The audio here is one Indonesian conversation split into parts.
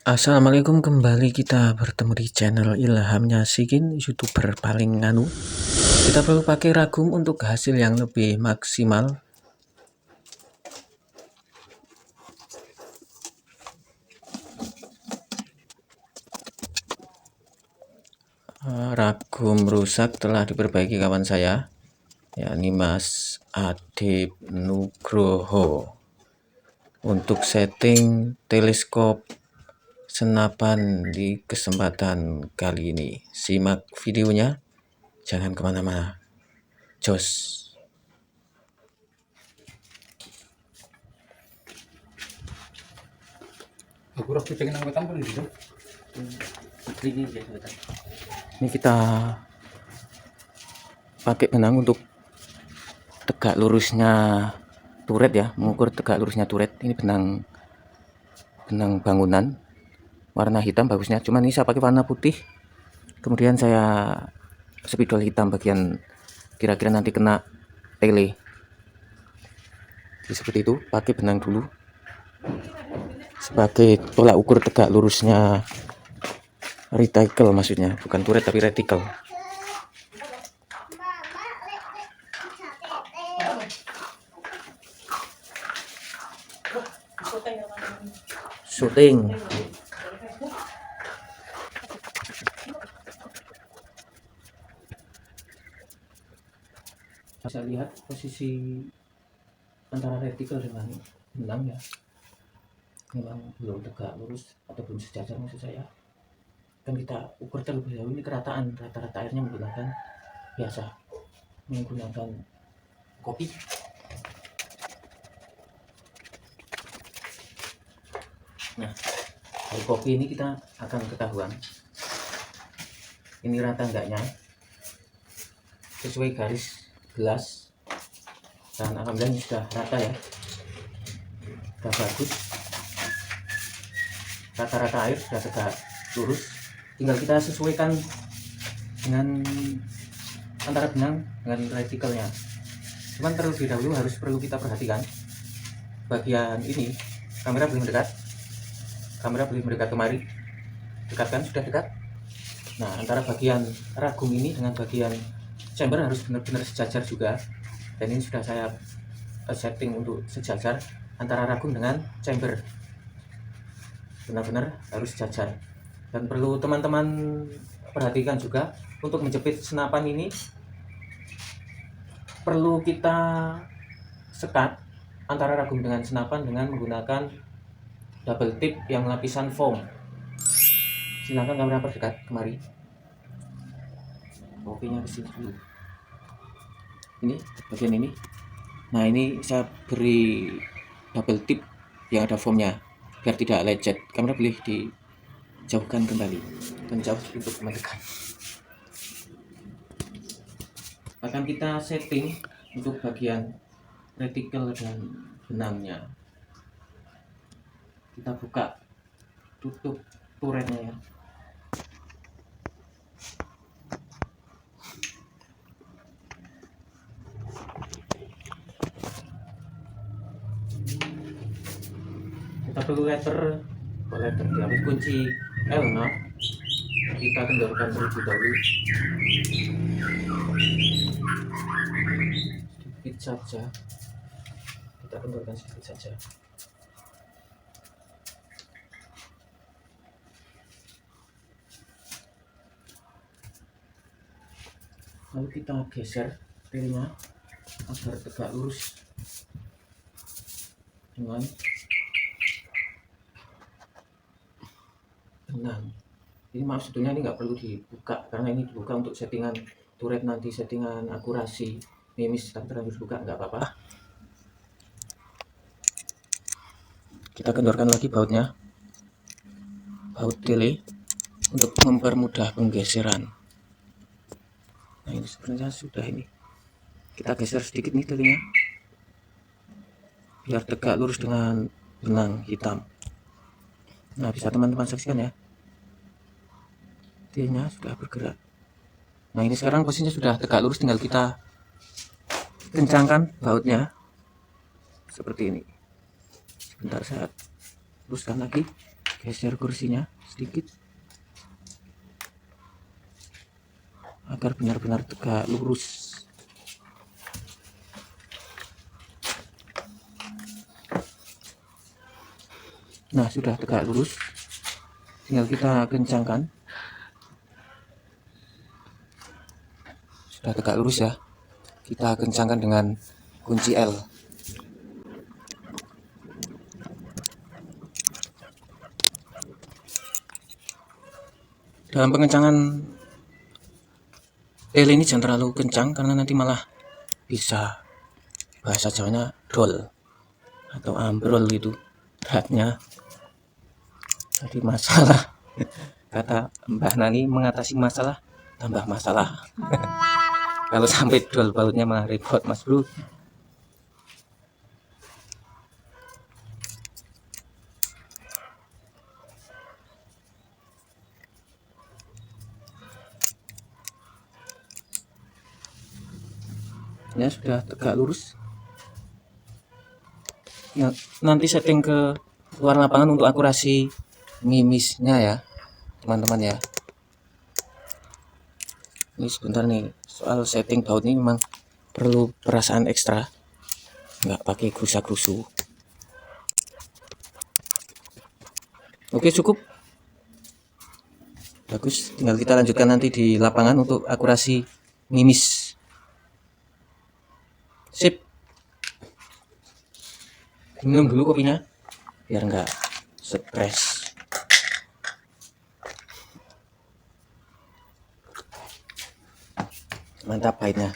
Assalamualaikum, kembali kita bertemu di channel Ilham Nyasikin, youtuber paling nganu. Kita perlu pakai ragum untuk hasil yang lebih maksimal. Ragum rusak telah diperbaiki kawan saya, yakni Mas Adib Nugroho, untuk setting teleskop senapan di kesempatan kali ini. Simak videonya, jangan kemana-mana. Jos. Aku harus pengen angkatan pun gitu. Ini kita pakai benang untuk tegak lurusnya turret ya, mengukur tegak lurusnya turret. Ini benang bangunan warna hitam bagusnya, cuman ini saya pakai warna putih, kemudian saya spidol hitam bagian kira-kira nanti kena tele. Jadi seperti itu, pakai benang dulu sebagai tolak ukur tegak lurusnya reticle, maksudnya bukan turret tapi reticle. Syuting. Bisa lihat posisi antara reticle dengan benang ya, memang belum tegak lurus atau belum sejajar maksud saya. Kan kita ukur terlebih dahulu ini kerataan rata-rata airnya menggunakan kopi. Nah, dari kopi ini kita akan ketahuan ini rata enggaknya sesuai garis gelas, dan alhamdulillah ini sudah rata ya, sudah bagus, rata-rata air sudah tegak lurus. Tinggal kita sesuaikan dengan antara benang dengan reticle-nya. Cuman terlebih dahulu perlu kita perhatikan bagian ini, kamera boleh mendekat kemari, dekatkan, sudah dekat. Nah, antara bagian ragum ini dengan bagian chamber harus benar-benar sejajar juga, dan ini sudah saya setting untuk sejajar antara ragum dengan chamber, benar-benar harus sejajar. Dan perlu teman-teman perhatikan juga, untuk menjepit senapan ini perlu kita sekat antara ragum dengan senapan dengan menggunakan double tip yang lapisan foam. Silahkan kamera perdekat kemari, kopinya ke sini dulu, ini bagian ini. Nah, ini saya beri double tip yang ada foamnya biar tidak lecet. Kamera boleh dijauhkan kembali dan jauh untuk mendekat. Akan kita setting untuk bagian reticle dan benangnya. Kita buka tutup turretnya ya. Kita perlu letter diambil kunci L6, kita kendorkan terlebih dahulu sedikit saja, kita kendorkan sedikit saja. Lalu kita geser relnya agar tegak lurus dengan benang. Ini maaf, sebetulnya ini nggak perlu dibuka, karena ini dibuka untuk settingan turret nanti, settingan akurasi mimis, tapi terlanjur dibuka nggak apa-apa. Kita kendorkan lagi bautnya, baut tele, untuk mempermudah penggeseran. Nah, ini sebenarnya sudah ini. Kita geser sedikit nih telenya, biar tegak lurus dengan benang hitam. Nah, bisa teman-teman saksikan ya, telenya sudah bergerak. Nah, ini sekarang posisinya sudah tegak lurus, tinggal kita kencangkan bautnya seperti ini. Sebentar, saya luruskan lagi, geser kursinya sedikit agar benar-benar tegak lurus. Nah, sudah tegak lurus, tinggal kita kencangkan. Sudah tegak lurus ya, kita kencangkan dengan kunci L. Dalam pengencangan L ini jangan terlalu kencang karena nanti malah bisa, bahasa Jawanya, drol atau ambrol gitu beratnya. Jadi masalah kata Mbah Nani, mengatasi masalah tambah masalah. Kalau sampai drol bautnya malah repot mas bro. Ya sudah tegak lurus. Ya, nanti setting ke luar lapangan untuk akurasi mimisnya ya teman-teman ya. Ini sebentar nih, soal setting baut ini memang perlu perasaan ekstra, nggak pakai gerusa-gerusu. Oke, cukup bagus, tinggal kita lanjutkan nanti di lapangan untuk akurasi mimis. Sip. Minum dulu kopinya biar nggak stres. Mantap pahitnya.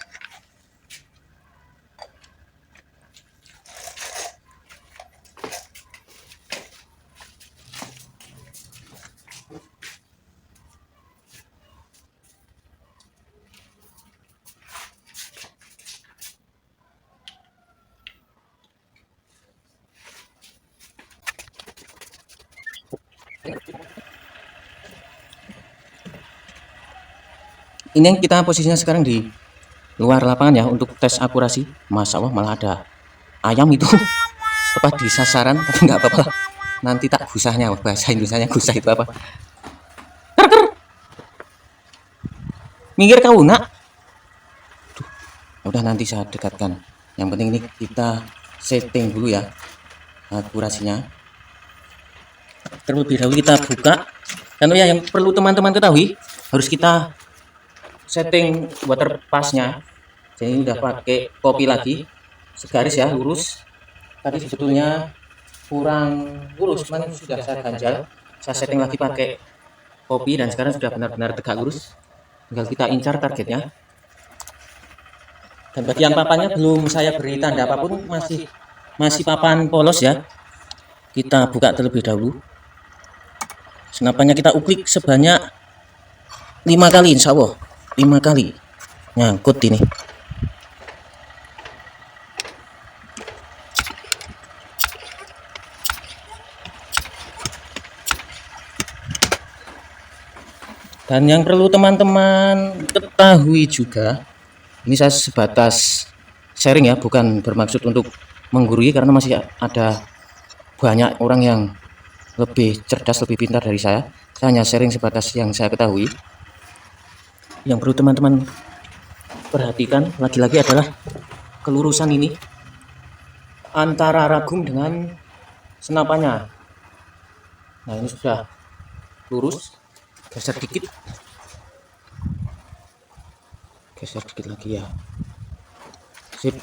Ini yang kita posisinya sekarang di luar lapangan ya untuk tes akurasi. Masya Allah malah ada ayam itu tepat di sasaran, tapi nggak apa-apa. Nanti tak gusahnya, bahasa Indonesianya gusah itu apa? Ker. Minggir kau nak. Udah nanti saya dekatkan. Yang penting ini kita setting dulu ya akurasinya. Terlebih dahulu kita buka. Dan ya yang perlu teman-teman ketahui, harus kita setting water pass-nya. Jadi udah pakai kopi lagi, segaris ya, lurus. Tadi sebetulnya kurang lurus, cuman sudah saya ganjal. Saya setting lagi pakai kopi dan sekarang sudah benar-benar tegak lurus. Tinggal kita incar targetnya. Dan bagian papannya belum saya beri tanda apapun, masih papan polos ya. Kita buka terlebih dahulu. Senapannya kita uklik sebanyak 5 kali, insya Allah 5 kali nyangkut ini. Dan yang perlu teman-teman ketahui juga, ini saya sebatas sharing ya, bukan bermaksud untuk menggurui karena masih ada banyak orang yang lebih cerdas, lebih pintar dari saya. Saya hanya sharing sebatas yang saya ketahui. Yang perlu teman-teman perhatikan lagi-lagi adalah kelurusan ini antara ragum dengan senapannya. Nah ini sudah lurus, geser dikit lagi ya. Sip.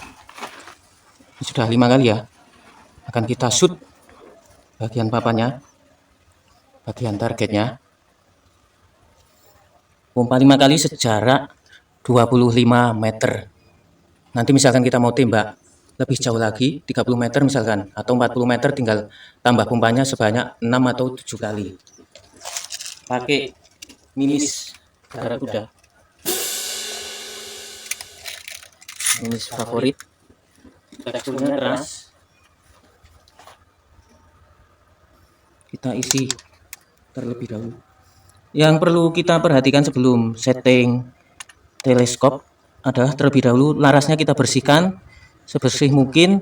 Ini sudah 5 kali ya. Akan kita shoot bagian papannya, bagian targetnya. Pompa 5 kali sejarak 25 meter. Nanti misalkan kita mau tembak lebih jauh lagi, 30 meter misalkan, atau 40 meter, tinggal tambah pompanya sebanyak 6 atau 7 kali. Pakai mimis darah kuda. Mimis favorit. Teksturnya keras. Kita isi terlebih dahulu. Yang perlu kita perhatikan sebelum setting teleskop adalah terlebih dahulu larasnya kita bersihkan sebersih mungkin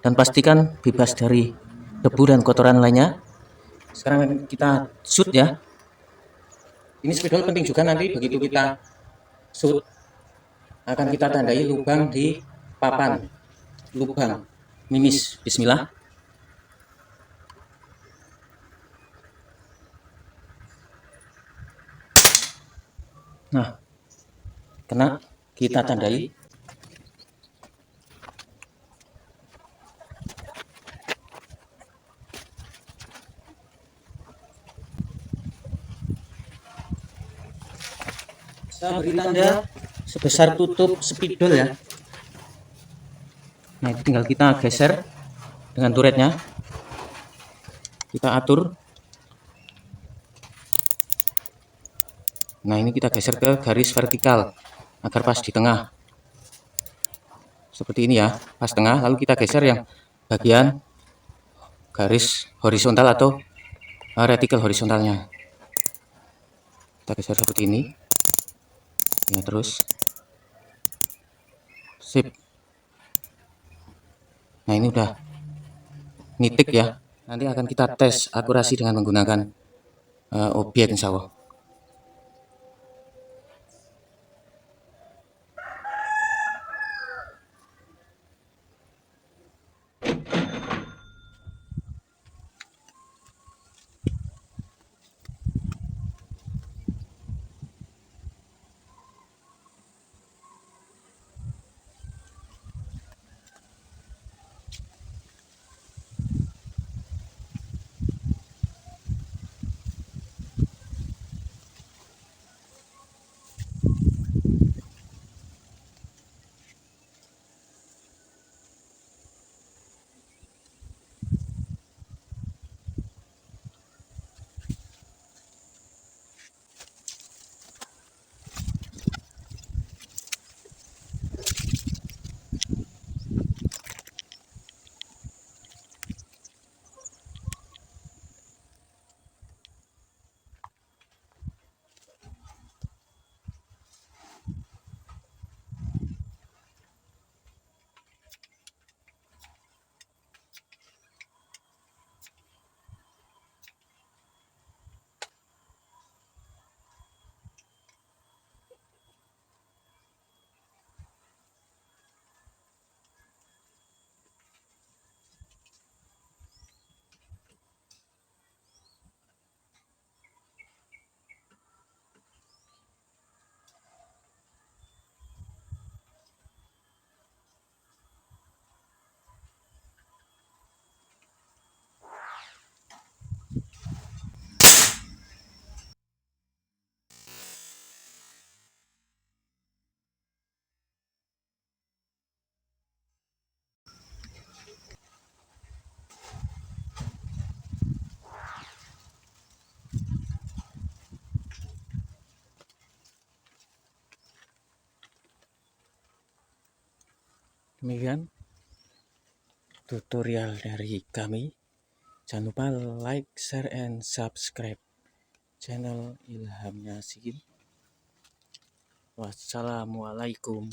dan pastikan bebas dari debu dan kotoran lainnya. Sekarang kita shoot ya. Ini spidol penting juga, nanti begitu kita shoot akan kita tandai lubang di papan, lubang mimis. Bismillah. Nah, kena, kita tandai. Saya beri tanda sebesar tutup spidol ya. Nah, itu tinggal kita geser dengan turretnya. Kita atur. Nah, ini kita geser ke garis vertikal agar pas di tengah. Seperti ini ya, pas tengah. Lalu kita geser yang bagian garis horizontal atau retikel horizontalnya. Kita geser seperti ini. Ya, terus. Sip. Nah, ini udah nitik ya. Nanti akan kita tes akurasi dengan menggunakan objek, insya Allah. Demikian tutorial dari kami. Jangan lupa like, share, and subscribe channel Ilham Yasin. Wassalamualaikum